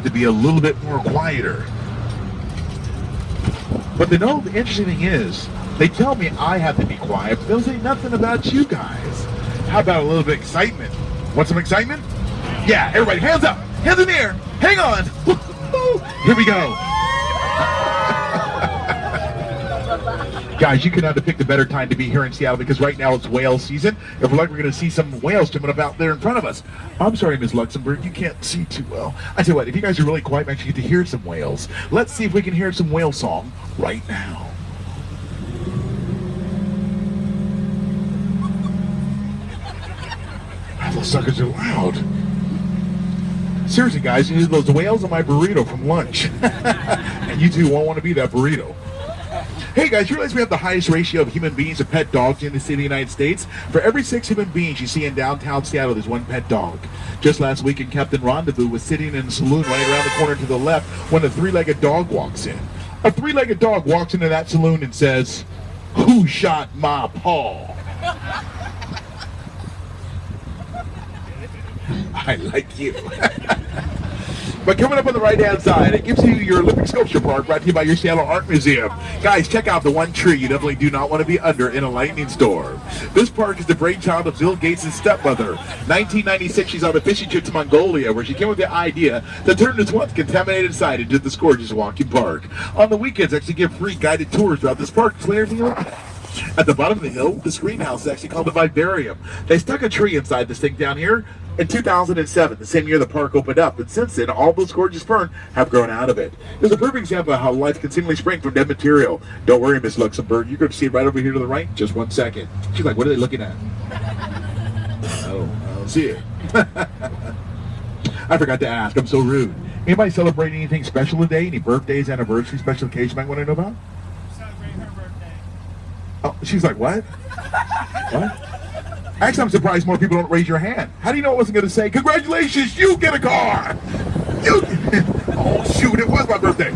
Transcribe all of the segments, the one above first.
to be a little bit more quieter. But the interesting thing is, they tell me I have to be quiet, but they'll say nothing about you guys. How about a little bit of excitement? Want some excitement? Yeah, everybody, hands up, hands in the air, hang on. Here we go. Guys, you could not have picked a better time to be here in Seattle because right now it's whale season. If we're like, we're going to see some whales jumping up out there in front of us. I'm sorry, Ms. Luxembourg, you can't see too well. I tell you what, if you guys are really quiet, we actually get to hear some whales. Let's see if we can hear some whale song right now. Those suckers are loud. Seriously, guys, those whales are my burrito from lunch. And you two won't want to be that burrito. Hey guys, you realize we have the highest ratio of human beings to pet dogs in the city of the United States? For every 6 human beings you see in downtown Seattle, there's 1 pet dog. Just last weekend, Captain Rendezvous was sitting in a saloon right around the corner to the left when a 3-legged dog walks in. A 3-legged dog walks into that saloon and says, "Who shot my paw?" I like you. But coming up on the right-hand side, it gives you your Olympic Sculpture Park, brought to you by your Seattle Art Museum. Guys, check out the one tree you definitely do not want to be under in a lightning storm. This park is the brainchild of Bill Gates' stepmother. 1996, she's on a fishing trip to Mongolia, where she came with the idea to turn this once contaminated site into this gorgeous walking park. On the weekends, actually give free guided tours throughout this park. Explain everything else. At the bottom of the hill, this greenhouse is actually called the vivarium. They stuck a tree inside this thing down here in 2007, the same year the park opened up. And since then, all those gorgeous ferns have grown out of it. It's a perfect example of how life can seemingly spring from dead material. Don't worry, Miss Luxembourg. You're going to see it right over here to the right in just 1 second. She's like, what are they looking at? Oh, I don't see it. I forgot to ask. I'm so rude. Anybody celebrating anything special today? Any birthdays, anniversaries, special occasions you might want to know about? Celebrating her birthday. Oh, she's like, what? What? Actually, I'm surprised more people don't raise your hand. How do you know it wasn't going to say, congratulations, you get a car? You... Oh, shoot, it was my birthday.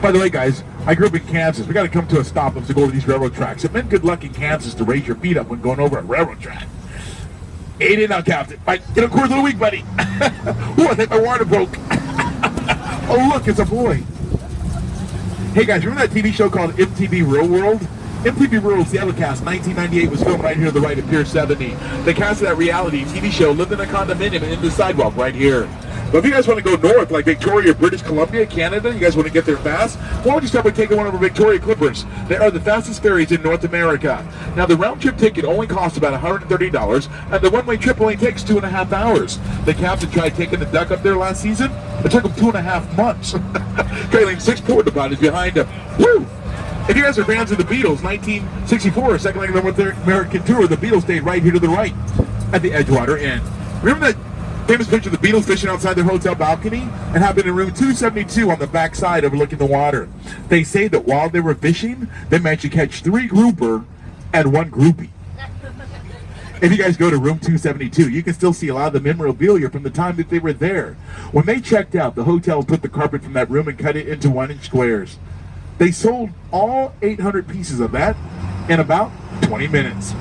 By the way, guys, I grew up in Kansas. We got to come to a stop to go to these railroad tracks. It meant good luck in Kansas to raise your feet up when going over a railroad track. 8 in now, Captain. Right, get a quarter of the week, buddy. Ooh, I think my water broke. Oh, look, it's a boy. Hey, guys, remember that TV show called MTV Real World? MTV Rural Seattle Cast 1998 was filmed right here to the right of Pier 70. The cast of that reality TV show lived in a condominium in the sidewalk right here. But if you guys want to go north, like Victoria, British Columbia, Canada, you guys want to get there fast, why don't you start by taking one of our Victoria Clippers? They are the fastest ferries in North America. Now, the round-trip ticket only costs about $130, and the one-way trip only takes 2.5 hours. The captain tried taking the duck up there last season. It took him 2.5 months. Trailing 6 porta potties behind him. Woo! If you guys are fans of the Beatles, 1964, second leg of the American tour, the Beatles stayed right here to the right at the Edgewater Inn. Remember that famous picture of the Beatles fishing outside their hotel balcony? It happened in room 272 on the back side overlooking the water. They say that while they were fishing, they managed to catch 3 grouper and 1 groupie. If you guys go to room 272, you can still see a lot of the memorabilia from the time that they were there. When they checked out, the hotel took the carpet from that room and cut it into 1-inch squares. They sold all 800 pieces of that in about 20 minutes.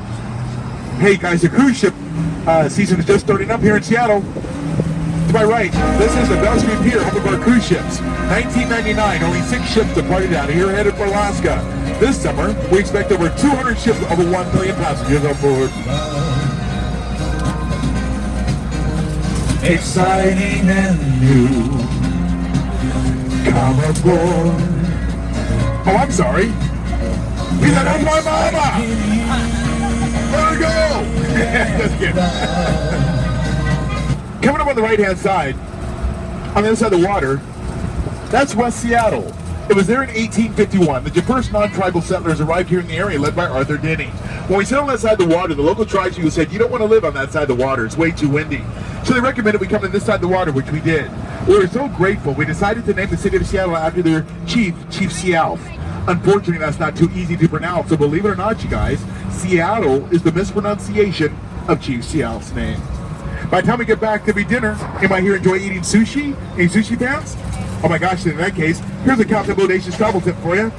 Hey guys, the cruise ship season is just starting up here in Seattle. To my right, this is the Bell Street Pier, home of our cruise ships. 1999, only 6 ships departed out of here headed for Alaska. This summer, we expect over 200 ships with over 1 million passengers on board. Exciting and new. Come aboard. Oh, I'm sorry. He said, that's my mama! Let her go! Just kidding. Coming up on the right-hand side, on the other side of the water, that's West Seattle. It was there in 1851 that your first non-tribal settlers arrived here in the area, led by Arthur Denny. When we settled on that side of the water, the local tribes people said, you don't want to live on that side of the water. It's way too windy. So they recommended we come to this side of the water, which we did. We were so grateful, we decided to name the city of Seattle after their chief, Chief Sealth. Unfortunately, that's not too easy to pronounce, so believe it or not, you guys, Seattle is the mispronunciation of Chief Sealth's name. By the time we get back to be dinner, anybody here enjoy eating sushi? Any sushi fans? Oh my gosh, in that case, here's a Captain Bodacious travel tip for you.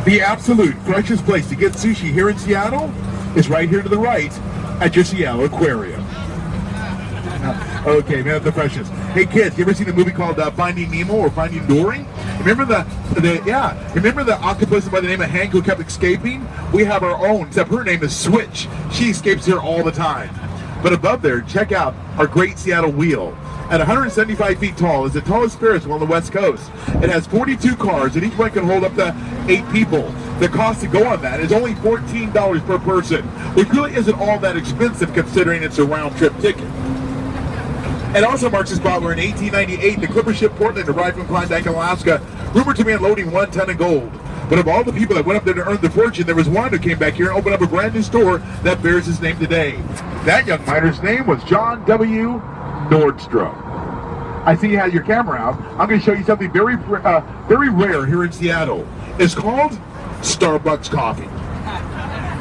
The absolute freshest place to get sushi here in Seattle is right here to the right at your Seattle Aquarium. Okay, man, the freshness. Hey, kids, you ever seen the movie called Finding Nemo or Finding Dory? Remember Remember the octopus by the name of Hank who kept escaping? We have our own, except her name is Switch. She escapes here all the time. But above there, check out our Great Seattle Wheel. At 175 feet tall, is the tallest Ferris wheel on the West Coast. It has 42 cars, and each one can hold up to 8 people. The cost to go on that is only $14 per person, which really isn't all that expensive considering it's a round-trip ticket. It also marks the spot where in 1898, the clipper ship Portland arrived from Klondike, Alaska, rumored to be unloading 1 ton of gold. But of all the people that went up there to earn the fortune, there was one who came back here and opened up a brand new store that bears his name today. That young miner's name was John W. Nordstrom. I see you had your camera out. I'm going to show you something very rare here in Seattle. It's called Starbucks coffee.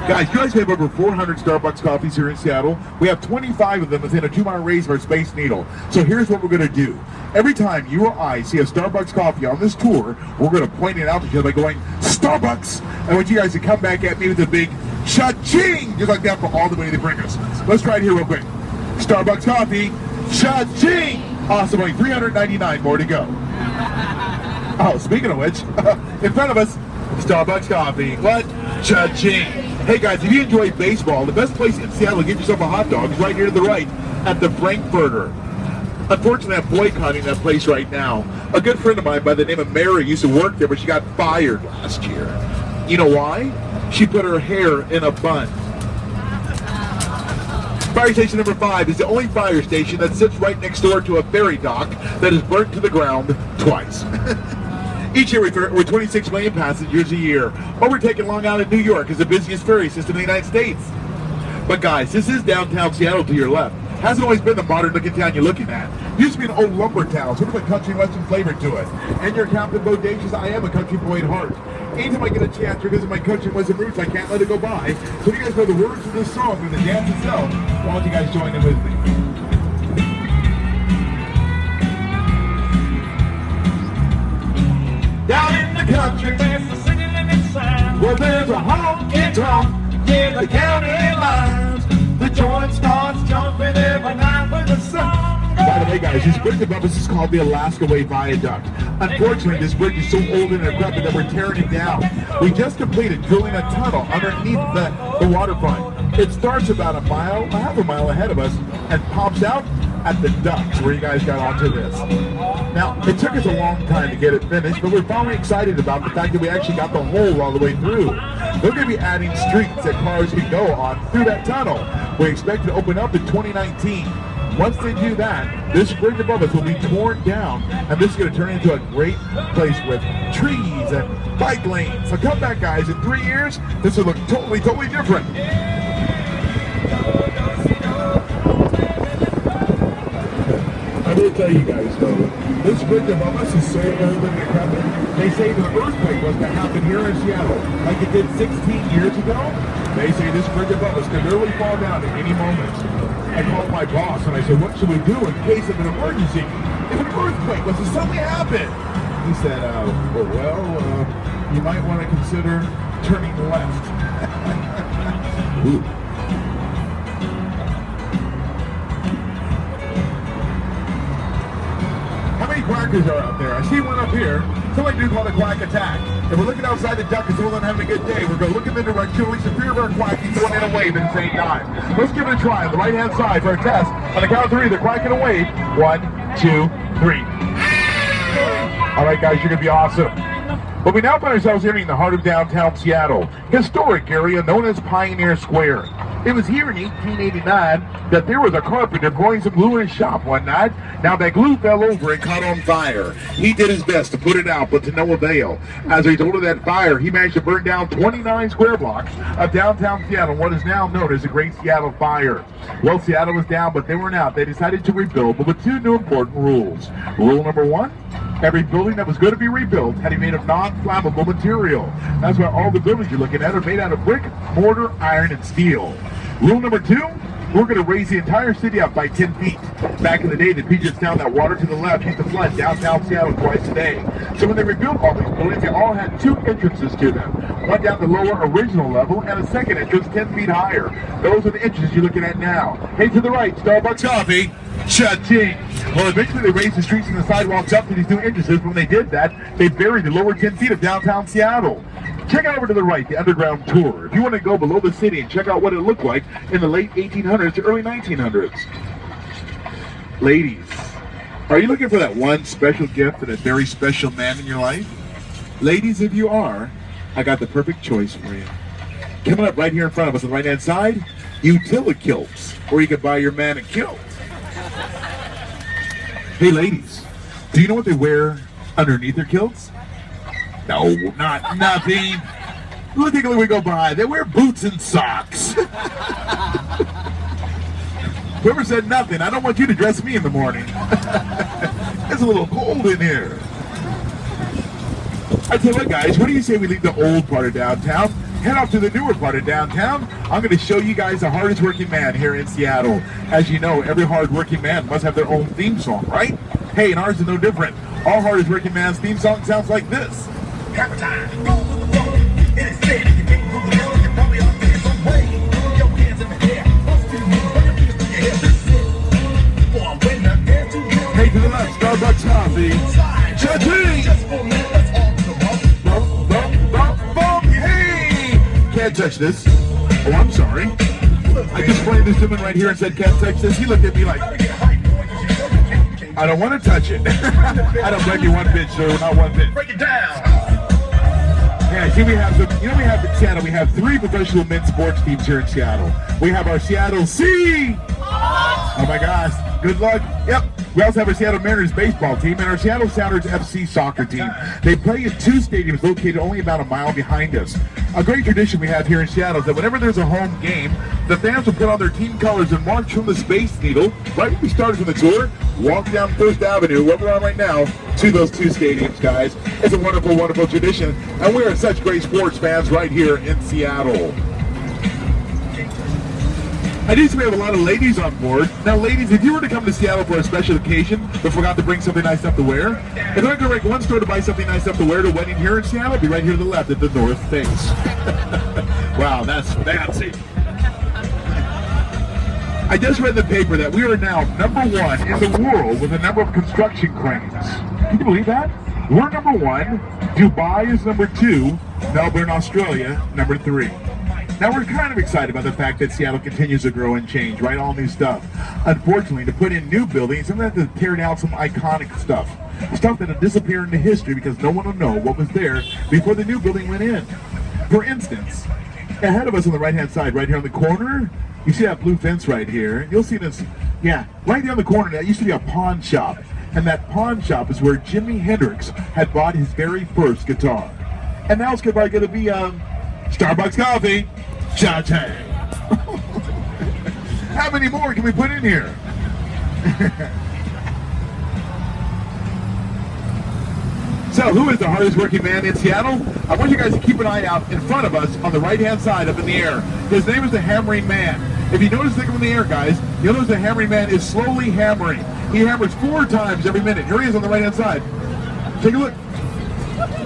Guys, you guys have over 400 Starbucks coffees here in Seattle. We have 25 of them within a 2-mile radius of our Space Needle. So here's what we're going to do. Every time you or I see a Starbucks coffee on this tour, we're going to point it out to each other by going, Starbucks! I want you guys to come back at me with a big cha-ching, just like that for all the money they bring us. Let's try it here real quick. Starbucks coffee, cha-ching! Awesome, only 399 more to go. Oh, speaking of which, in front of us, Starbucks coffee. What? Cha-ching. Hey guys, if you enjoy baseball, the best place in Seattle to get yourself a hot dog is right here to the right at the Frankfurter. Unfortunately, I'm boycotting that place right now. A good friend of mine by the name of Mary used to work there, but she got fired last year. You know why? She put her hair in a bun. Fire station number 5 is the only fire station that sits right next door to a ferry dock that is burnt to the ground twice. Each year we're 26 million passengers a year, overtaking Long Island, New York as the busiest ferry system in the United States. But guys, this is downtown Seattle to your left. Hasn't always been the modern looking town you're looking at. Used to be an old lumber town, sort of a country western flavor to it. And your Captain Bodacious, I am a country boy at heart. Anytime I get a chance to visit my country western roots, I can't let it go by. So if you guys know the words of this song and the dance itself, why don't you guys join in with me? Down in the country, there's a city limit sign. Well, there's a honky tonk near the county lines. The joint starts jumping every night with the sun. By the way, guys, this bridge above us is called the Alaska Way Viaduct. Unfortunately, this bridge is so old and decrepit that we're tearing it down. We just completed drilling a tunnel underneath the waterfront. It starts about half a mile ahead of us, and pops out at the Ducks, where you guys got onto this. Now, it took us a long time to get it finished, but we're finally excited about the fact that we actually got the hole all the way through. They're going to be adding streets that cars can go on through that tunnel. We expect it to open up in 2019. Once they do that, this bridge above us will be torn down, and this is going to turn into a great place with trees and bike lanes. So come back, guys. In 3 years, this will look totally, totally different. I will tell you guys, though, this bridge above us is so old and decrepit. They say the earthquake was to happen here in Seattle, like it did 16 years ago. They say this bridge above us could literally fall down at any moment. I called my boss and I said, what should we do in case of an emergency? If an earthquake was to suddenly happen? He said, you might want to consider turning left. Ooh. How many quackers are out there? I see one up here. Somebody do call it a quack attack. If we're looking outside the duck and someone's not having a good day, we're going to look in the direction of at least a few of our quackies going in a wave at the same time. Let's give it a try on the right-hand side for a test. On the count of 3, they're quacking a wave. 1, 2, 3. All right, guys, you're going to be awesome. But we now find ourselves here in the heart of downtown Seattle, historic area known as Pioneer Square. It was here in 1889 that there was a carpenter pouring some glue in his shop one night. Now that glue fell over and caught on fire. He did his best to put it out, but to no avail. As a result of that fire, he managed to burn down 29 square blocks of downtown Seattle, what is now known as the Great Seattle Fire. Well, Seattle was down, but they weren't out. They decided to rebuild, but with 2 new important rules. Rule number 1, every building that was going to be rebuilt had to be made of non-flammable material. That's why all the buildings you're looking at are made out of brick, mortar, iron, and steel. Rule number 2, we're going to raise the entire city up by 10 feet. Back in the day, the Puget Sound, that water to the left, used to flood downtown Seattle twice a day. So when they rebuilt all these buildings, they all had 2 entrances to them. One down the lower original level, and a second entrance 10 feet higher. Those are the entrances you're looking at now. Hey, to the right, Starbucks coffee. Cha-ching. Well, eventually they raised the streets and the sidewalks up to these new entrances. When they did that, they buried the lower 10 feet of downtown Seattle. Check out over to the right, the Underground Tour. If you want to go below the city and check out what it looked like in the late 1800s to early 1900s. Ladies, are you looking for that one special gift and a very special man in your life? Ladies, if you are, I got the perfect choice for you. Coming up right here in front of us on the right-hand side, Utilakilts, or you can buy your man a kilt. Hey ladies, do you know what they wear underneath their kilts? No, not nothing. Look at the way we go by. They wear boots and socks. Whoever said nothing, I don't want you to dress me in the morning. It's a little cold in here. I tell you what, guys, what do you say we leave the old part of downtown, head off to the newer part of downtown? I'm going to show you guys the hardest working man here in Seattle. As you know, every hard working man must have their own theme song, right? Hey, and ours is no different. Our hardest working man's theme song sounds like this. Hammer time. Hey, to the left, Starbucks coffee. Cha-ching! Hey! Can't touch this. Oh, I'm sorry. I just played this woman right here and said, can't touch this. He looked at me like, I don't want to touch it. I don't blame you one bit, sir. Not one bit. Break it down. Yeah, see, we have some, you know, we have in Seattle, we have 3 professional men's sports teams here in Seattle. We have our Seattle Sea. Oh my gosh. Good luck. Yep. We also have our Seattle Mariners baseball team and our Seattle Sounders FC soccer team. They play in 2 stadiums located only about a mile behind us. A great tradition we have here in Seattle is that whenever there's a home game, the fans will put on their team colors and march from the Space Needle, right when we started from the tour, walk down First Avenue, where we're on right now, to those 2 stadiums, guys. It's a wonderful, wonderful tradition, and we are such great sports fans right here in Seattle. I do see we have a lot of ladies on board. Now, ladies, if you were to come to Seattle for a special occasion but forgot to bring something nice stuff to wear, if they're going to rank one store to buy something nice stuff to wear to a wedding here in Seattle, it'd be right here to the left at the North Face. Wow, that's fancy. I just read in the paper that we are now #1 in the world with a number of construction cranes. Can you believe that? We're #1, Dubai is #2, Melbourne, Australia, #3. Now, we're kind of excited about the fact that Seattle continues to grow and change, right? All new stuff. Unfortunately, to put in new buildings, I'm going to have to tear down some iconic stuff. Stuff that'll disappear into history because no one will know what was there before the new building went in. For instance, ahead of us on the right-hand side, right here on the corner, you see that blue fence right here. You'll see this, yeah, right there on the corner, that used to be a pawn shop. And that pawn shop is where Jimi Hendrix had bought his very first guitar. And now it's probably going to be Starbucks coffee. Cha-ching. How many more can we put in here? So, who is the hardest working man in Seattle? I want you guys to keep an eye out in front of us on the right-hand side up in the air. His name is the Hammering Man. If you notice the thing in the air, guys, you'll notice the Hammering Man is slowly hammering. He hammers 4 times every minute. Here he is on the right-hand side. Take a look.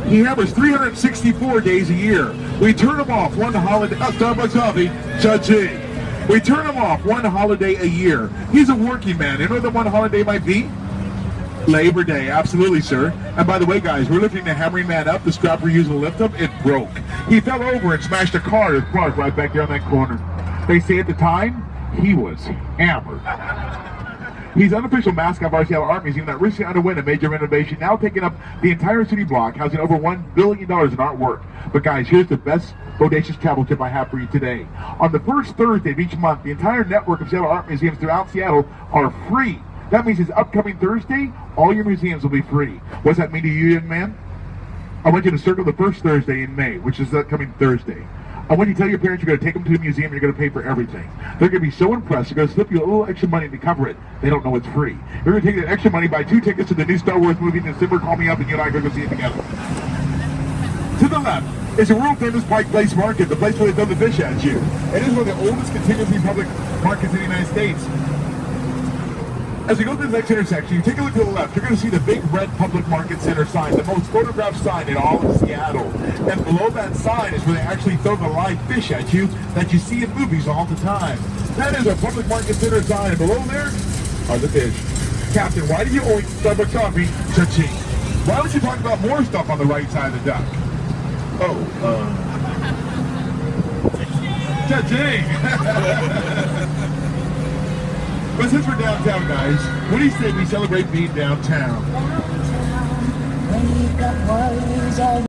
He hammers 364 days a year. We turn him off one holiday, Starbucks coffee, cha-ching. We turn him off one holiday a year. He's a working man. You know what the one holiday might be? Labor Day, absolutely, sir. And by the way, guys, we're lifting the Hammering Man up. The strap we're using to lift him, it broke. He fell over and smashed a car that's parked right back there on that corner. They say at the time, he was hammered. He's unofficial mascot of our Seattle Art Museum that recently underwent a major renovation, now taking up the entire city block, housing over $1 billion in artwork. But guys, here's the best bodacious travel tip I have for you today. On the first Thursday of each month, the entire network of Seattle Art Museums throughout Seattle are free. That means this upcoming Thursday, all your museums will be free. What does that mean to you, young man? I want you to circle the first Thursday in May, which is upcoming Thursday. I want you to tell your parents you're going to take them to the museum, you're going to pay for everything. They're going to be so impressed, they're going to slip you a little extra money to cover it. They don't know it's free. You're going to take that extra money, buy 2 tickets to the new Star Wars movie in December, call me up, and you and I are going to go see it together. To the left is a world-famous Pike Place Market, the place where they throw the fish at you. It is one of the oldest continuously public markets in the United States. As we go through the next intersection, you take a look to the left, you're going to see the big red Public Market Center sign, the most photographed sign in all of Seattle. And below that sign is where they actually throw the live fish at you that you see in movies all the time. That is a Public Market Center sign. And below there, are the fish. Captain, why do you always Starbucks coffee? Cha-ching. Why don't you talk about more stuff on the right side of the duck? Oh, cha-ching. But since we're downtown, guys, what do you say we celebrate being downtown? Downtown, wake up, worries all